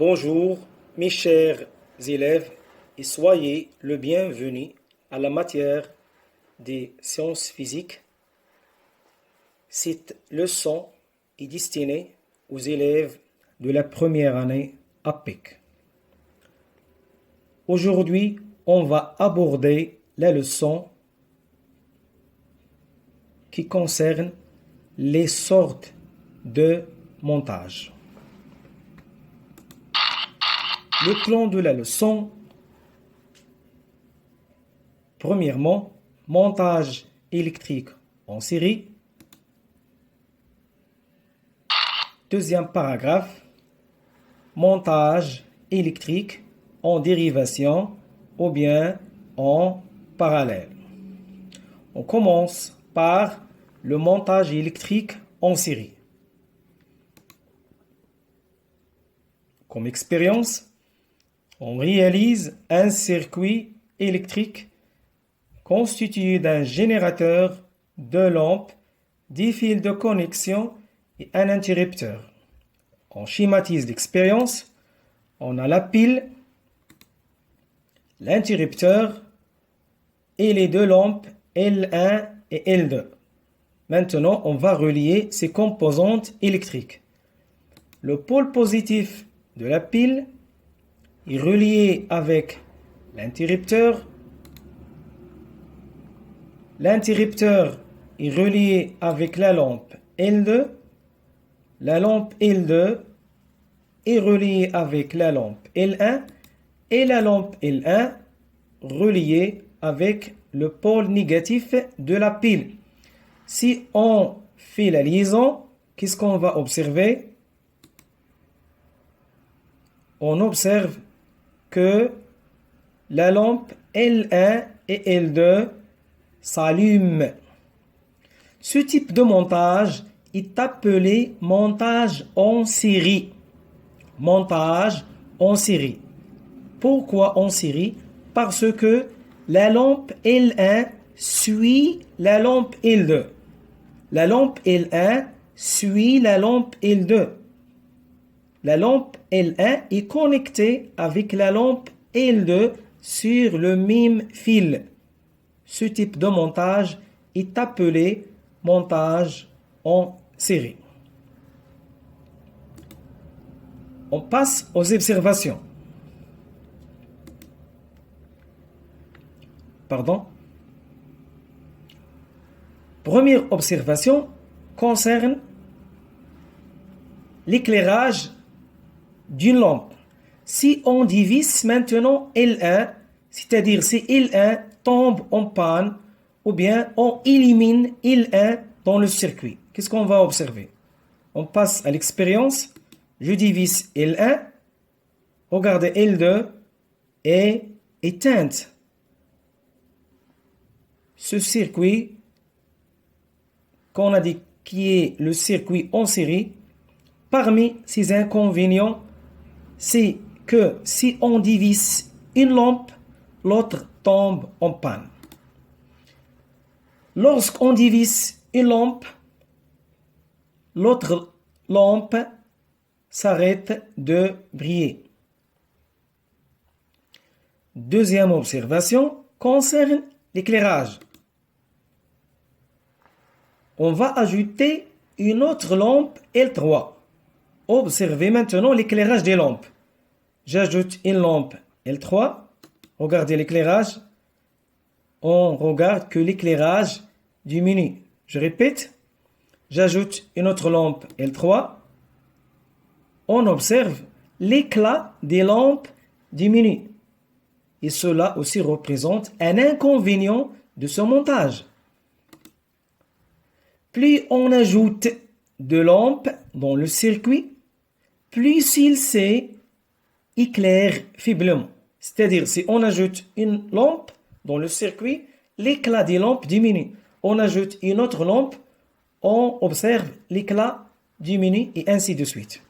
Bonjour, mes chers élèves, et soyez le bienvenu à la matière des sciences physiques. Cette leçon est destinée aux élèves de la première année APEC. Aujourd'hui, on va aborder la leçon qui concerne les sortes de montage. Le plan de la leçon. Premièrement, montage électrique en série. Deuxième paragraphe, montage électrique en dérivation ou bien en parallèle. On commence par le montage électrique en série. Comme expérience, on réalise un circuit électrique constitué d'un générateur, de lampes, des fils de connexion et un interrupteur. On schématise l'expérience. On a la pile, l'interrupteur et les deux lampes L1 et L2. Maintenant, on va relier ces composantes électriques. Le pôle positif de la pile est relié avec l'interrupteur. L'interrupteur est relié avec la lampe L2. La lampe L2 est reliée avec la lampe L1 et la lampe L1 reliée avec le pôle négatif de la pile. Si on fait la liaison, qu'est-ce qu'on va observer? On observe que la lampe L1 et L2 s'allument. Ce type de montage est appelé montage en série. Montage en série. Pourquoi en série? Parce que la lampe L1 suit la lampe L2. La lampe L1 suit la lampe L2. La lampe L1 est connectée avec la lampe L2 sur le même fil. Ce type de montage est appelé montage en série. On passe aux observations. Première observation concerne l'éclairage d'une lampe. Si on divise maintenant L1, c'est-à-dire si L1 tombe en panne, ou bien on élimine L1 dans le circuit, qu'est-ce qu'on va observer? On passe à l'expérience. Je divise L1. Regardez, L2 est éteinte. Ce circuit qu'on a dit qui est le circuit en série, parmi ses inconvénients, c'est que si on divise une lampe, l'autre tombe en panne. Lorsqu'on divise une lampe, l'autre lampe s'arrête de briller. Deuxième observation concerne l'éclairage. On va ajouter une autre lampe L3. Observez maintenant l'éclairage des lampes. J'ajoute une lampe L3. Regardez l'éclairage. On regarde que l'éclairage diminue. Je répète. J'ajoute une autre lampe L3. On observe l'éclat des lampes diminue. Et cela aussi représente un inconvénient de ce montage. Plus on ajoute de lampes dans le circuit, plus il s'éclaire faiblement. C'est-à-dire, si on ajoute une lampe dans le circuit, l'éclat des lampes diminue. On ajoute une autre lampe, on observe l'éclat diminue et ainsi de suite.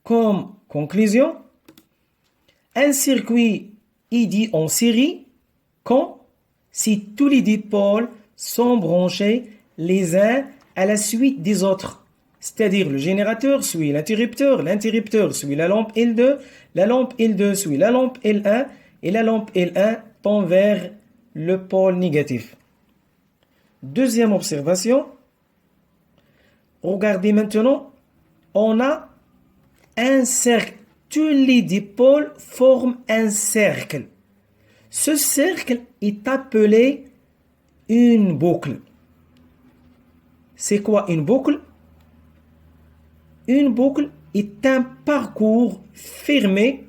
Comme conclusion, un circuit est dit en série quand si tous les dipôles sont branchés les uns à la suite des autres. C'est-à-dire le générateur suit l'interrupteur suit la lampe L2 suit la lampe L1 et la lampe L1 tend vers le pôle négatif. Deuxième observation, regardez maintenant, on a un cercle. Tous les dipôles forment un cercle. Ce cercle est appelé une boucle. C'est quoi une boucle? Une boucle est un parcours fermé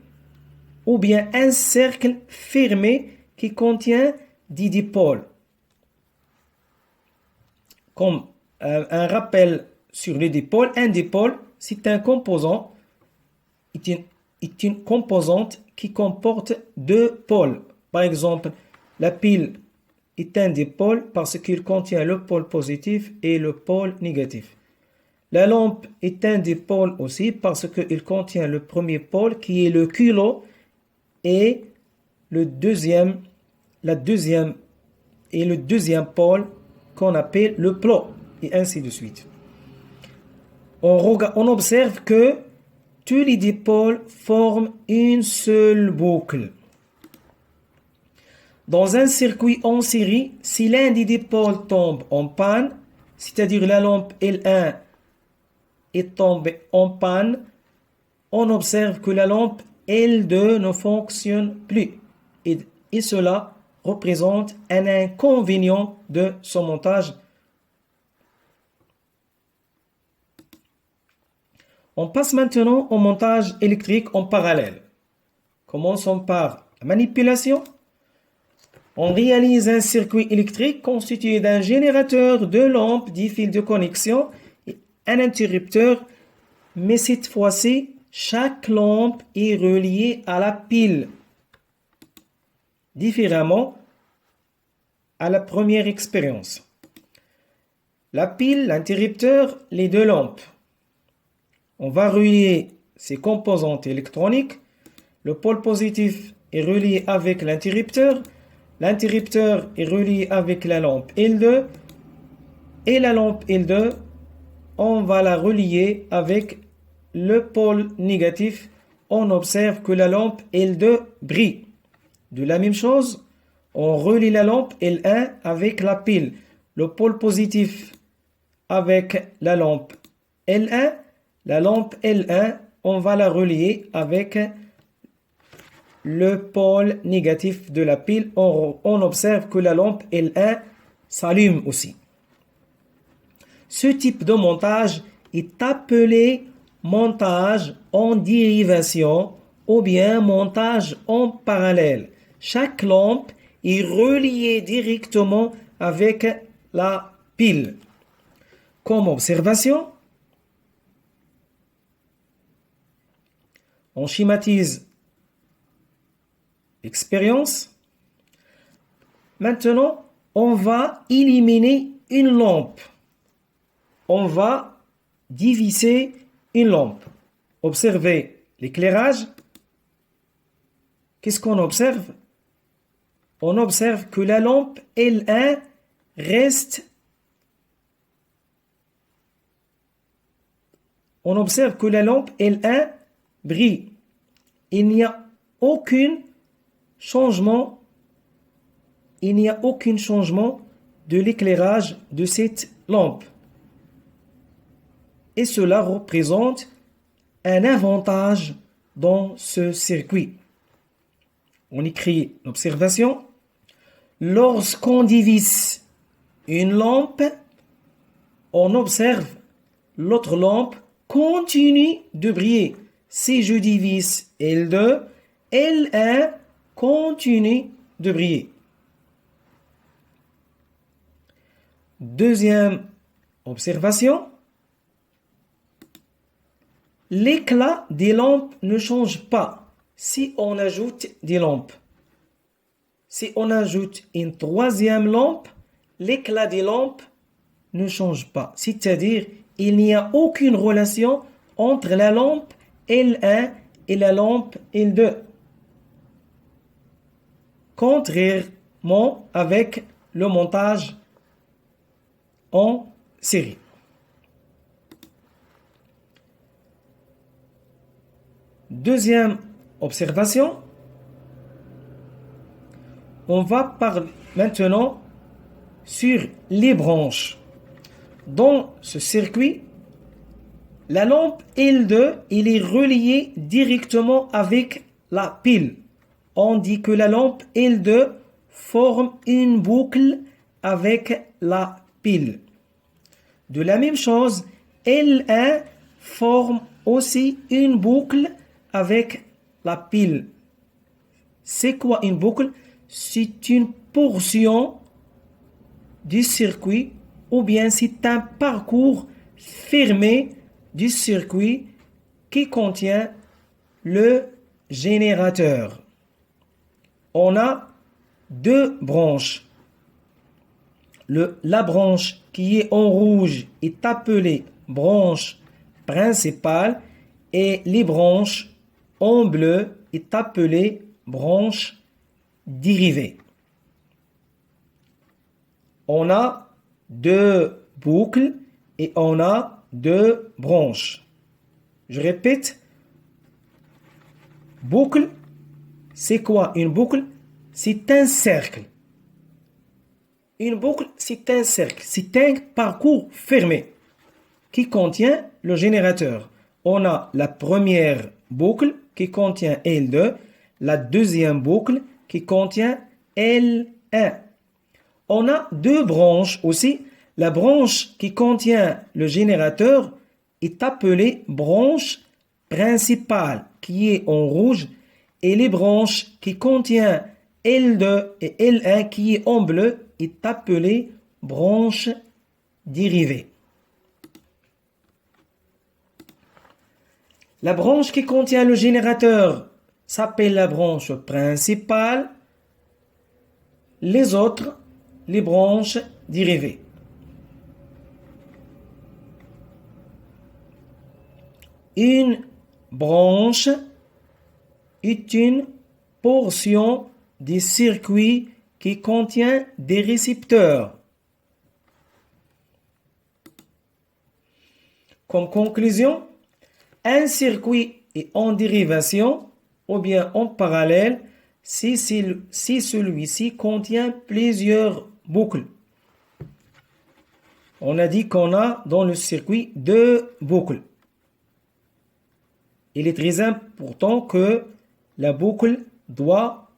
ou bien un cercle fermé qui contient des dipôles. Comme un rappel sur les dipôles, un dipôle, c'est un composant, est une composante qui comporte deux pôles. Par exemple, la pile est un dipôle parce qu'il contient le pôle positif et le pôle négatif. La lampe est un dipôle aussi parce qu'il contient le premier pôle qui est le kilo et le deuxième pôle qu'on appelle le plot et ainsi de suite. On observe que tous les dipôles forment une seule boucle. Dans un circuit en série, si l'un des dipôles tombe en panne, c'est-à-dire la lampe L1 est tombée en panne, on observe que la lampe L2 ne fonctionne plus. Et cela représente un inconvénient de son montage. On passe maintenant au montage électrique en parallèle. Commençons par la manipulation. On réalise un circuit électrique constitué d'un générateur, de lampes, 10 fils de connexion et un interrupteur, mais cette fois-ci, chaque lampe est reliée à la pile, différemment à la première expérience. La pile, l'interrupteur, les deux lampes. On va relier ces composantes électroniques. Le pôle positif est relié avec l'interrupteur. L'interrupteur est relié avec la lampe L2. Et la lampe L2, on va la relier avec le pôle négatif. On observe que la lampe L2 brille. De la même chose, on relie la lampe L1 avec la pile. Le pôle positif avec la lampe L1. La lampe L1, on va la relier avec le pôle négatif de la pile. On observe que la lampe L1 s'allume aussi. Ce type de montage est appelé montage en dérivation ou bien montage en parallèle. Chaque lampe est reliée directement avec la pile. Comme observation, on schématise l'expérience. Maintenant, on va éliminer une lampe. On va diviser une lampe. Observez l'éclairage. Qu'est-ce qu'on observe? On observe que la lampe L1 reste. On observe que la lampe L1 brille. Il n'y a aucun changement. Il n'y a aucun changement de l'éclairage de cette lampe. Et cela représente un avantage dans ce circuit. On écrit l'observation. Lorsqu'on divise une lampe, on observe l'autre lampe continue de briller. Si je divise L2, L1 continue de briller. Deuxième observation. L'éclat des lampes ne change pas si on ajoute des lampes. Si on ajoute une troisième lampe, l'éclat des lampes ne change pas. C'est-à-dire, il n'y a aucune relation entre la lampe L1 et la lampe L2. Contrairement avec le montage en série. Deuxième observation, on va parler maintenant sur les branches. Dans ce circuit, la lampe L2, il est reliée directement avec la pile. On dit que la lampe L2 forme une boucle avec la pile. De la même chose, L1 forme aussi une boucle avec la pile. C'est quoi une boucle? C'est une portion du circuit ou bien c'est un parcours fermé du circuit qui contient le générateur. On a deux branches. La branche qui est en rouge est appelée branche principale et les branches en bleu est appelée branche dérivée. On a deux boucles et on a deux branches. Je répète, boucle, c'est quoi une boucle? C'est un cercle. Une boucle, c'est un cercle, c'est un parcours fermé qui contient le générateur. On a la première boucle qui contient L2, la deuxième boucle qui contient L1. On a deux branches aussi. La branche qui contient le générateur est appelée branche principale qui est en rouge et les branches qui contiennent L2 et L1 qui est en bleu est appelée branche dérivée. La branche qui contient le générateur s'appelle la branche principale. Les autres, les branches dérivées. Une branche est une portion du circuit qui contient des récepteurs. Comme conclusion, un circuit est en dérivation ou bien en parallèle si celui-ci contient plusieurs boucles. On a dit qu'on a dans le circuit deux boucles. Il est très important que la boucle doit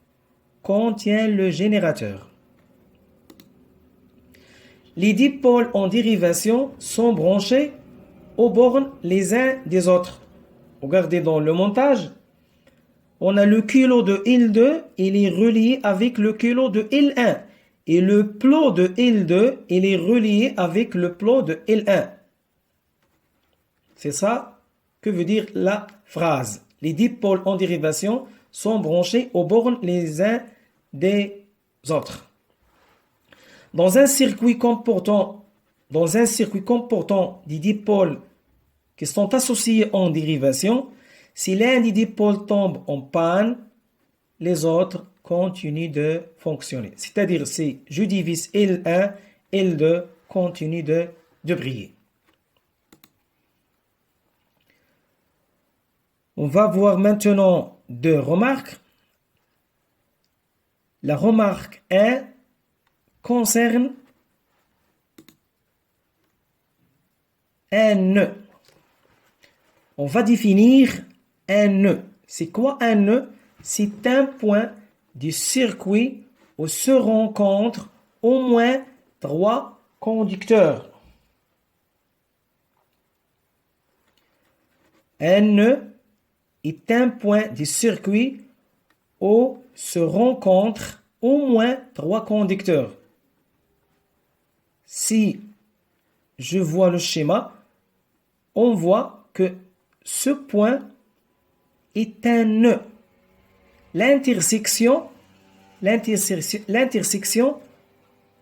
contenir le générateur. Les dipôles en dérivation sont branchés aux bornes les uns des autres. Regardez dans le montage, on a le kilo de L2, il est relié avec le kilo de L1. Et le plot de L2, il est relié avec le plot de L1. C'est ça que veut dire la phrase. Les dipôles en dérivation sont branchés aux bornes les uns des autres. Dans un circuit comportant des dipôles qui sont associés en dérivation, si l'un des dipôles tombe en panne, les autres continuent de fonctionner. C'est-à-dire, si je divise L1, L2 continue de briller. On va voir maintenant deux remarques. La remarque 1 concerne un nœud. On va définir un nœud. C'est quoi un nœud? C'est un point du circuit où se rencontrent au moins 3 conducteurs. Un nœud est un point du circuit où se rencontrent au moins 3 conducteurs. Si je vois le schéma, on voit que ce point est un nœud. L'intersection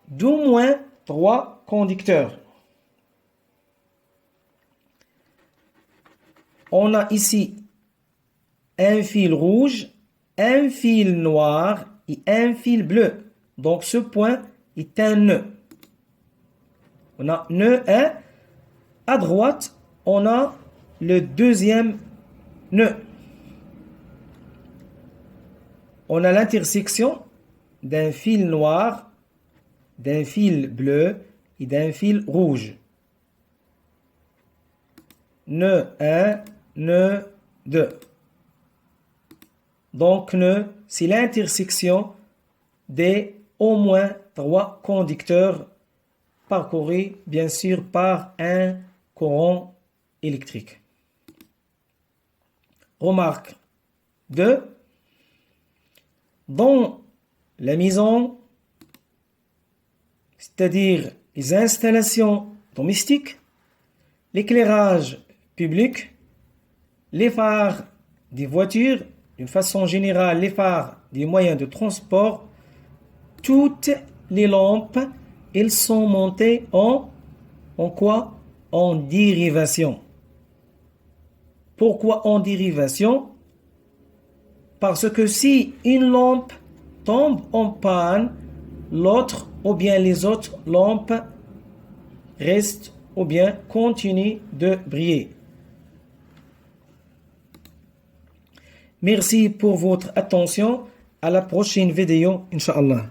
d'au moins 3 conducteurs. On a ici un fil rouge, un fil noir et un fil bleu. Donc ce point est un nœud. On a nœud 1. À droite, on a le deuxième nœud. on a l'intersection d'un fil noir, d'un fil bleu et d'un fil rouge. Nœud 1, nœud 2. Donc, nœud, c'est l'intersection des au moins 3 conducteurs parcourus, bien sûr, par un courant électrique. Remarque 2. Dans la maison, c'est-à-dire les installations domestiques, l'éclairage public, les phares des voitures, d'une façon générale, les phares des moyens de transport, toutes les lampes, elles sont montées en quoi? En dérivation. Pourquoi en dérivation? Parce que si une lampe tombe en panne, l'autre ou bien les autres lampes restent ou bien continuent de briller. Merci pour votre attention. À la prochaine vidéo, Inch'Allah.